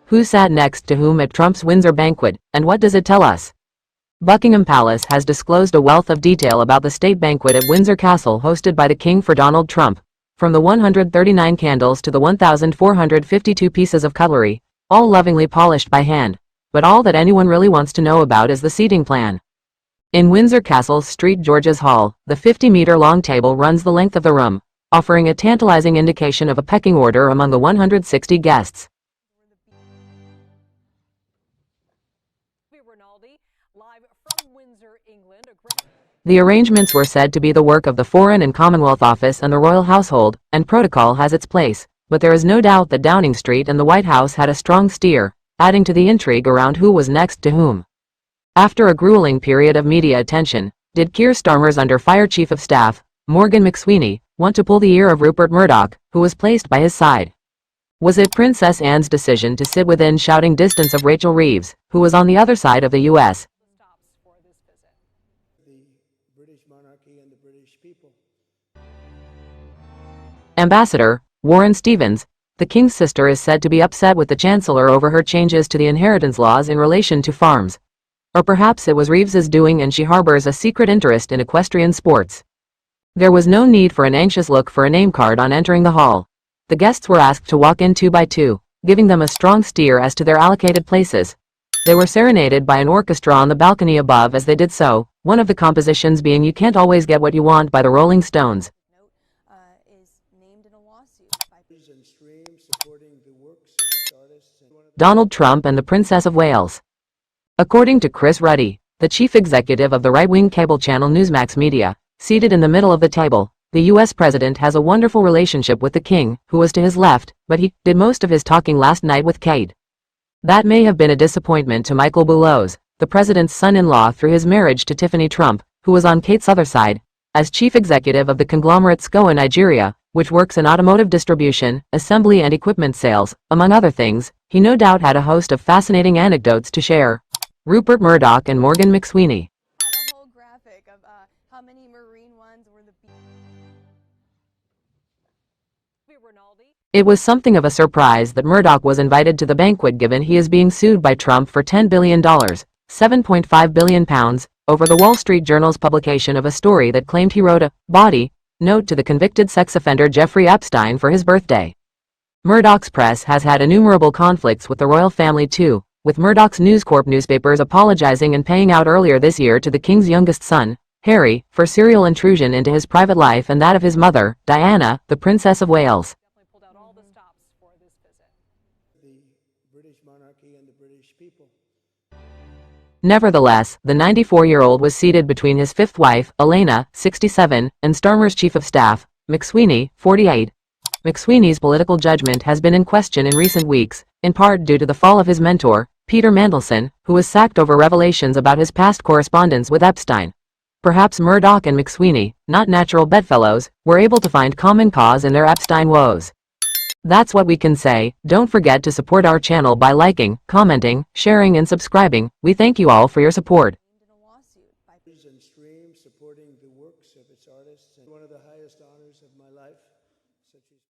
Who sat next to whom at Trump's Windsor banquet, and what does it tell us? Buckingham Palace has disclosed a wealth of detail about the state banquet at Windsor Castle hosted by the King for Donald Trump. From the 139 candles to the 1,452 pieces of cutlery, all lovingly polished by hand. But all that anyone really wants to know about is the seating plan. In Windsor Castle's St. George's Hall, the 50-meter-long table runs the length of the room, offering a tantalizing indication of a pecking order among the 160 guests. The arrangements were said to be the work of the Foreign and Commonwealth Office and the royal household, and protocol has its place, but there is no doubt that Downing Street and the White House had a strong steer, adding to the intrigue around who was next to whom. After a grueling period of media attention, did Keir Starmer's under-fire Chief of Staff, Morgan McSweeney, want to pull the ear of Rupert Murdoch, who was placed by his side? Was it Princess Anne's decision to sit within shouting distance of Rachel Reeves, who was on the other side of the U.S.? Ambassador Warren Stevens, the King's sister, is said to be upset with the Chancellor over her changes to the inheritance laws in relation to farms. Or perhaps it was Reeves's doing and she harbors a secret interest in equestrian sports. There was no need for an anxious look for a name card on entering the hall. The guests were asked to walk in 2 by 2, giving them a strong steer as to their allocated places. They were serenaded by an orchestra on the balcony above as they did so, one of the compositions being "You Can't Always Get What You Want" by the Rolling Stones. Donald Trump and the Princess of Wales. According to Chris Ruddy, the chief executive of the right-wing cable channel Newsmax Media, seated in the middle of the table, the U.S. president has a wonderful relationship with the king, who was to his left, but he did most of his talking last night with Kate. That may have been a disappointment to Michael Boulos, the president's son-in-law through his marriage to Tiffany Trump, who was on Kate's other side. As chief executive of the conglomerate SCOA Nigeria, which works in automotive distribution, assembly and equipment sales, among other things, he no doubt had a host of fascinating anecdotes to share. Rupert Murdoch and Morgan McSweeney. Had a whole graphic of how many Marine ones were the... It was something of a surprise that Murdoch was invited to the banquet, given he is being sued by Trump for $10 billion, £7.5 billion, over the Wall Street Journal's publication of a story that claimed he wrote a body note to the convicted sex offender Jeffrey Epstein for his birthday. Murdoch's press has had innumerable conflicts with the royal family too, with Murdoch's News Corp newspapers apologizing and paying out earlier this year to the king's youngest son, Harry, for serial intrusion into his private life and that of his mother, Diana, the Princess of Wales. Nevertheless, the 94-year-old was seated between his fifth wife, Elena, 67, and Starmer's chief of staff, McSweeney, 48. McSweeney's political judgment has been in question in recent weeks, in part due to the fall of his mentor, Peter Mandelson, who was sacked over revelations about his past correspondence with Epstein. Perhaps Murdoch and McSweeney, not natural bedfellows, were able to find common cause in their Epstein woes. That's what we can say. Don't forget to support our channel by liking, commenting, sharing and subscribing. We thank you all for your support.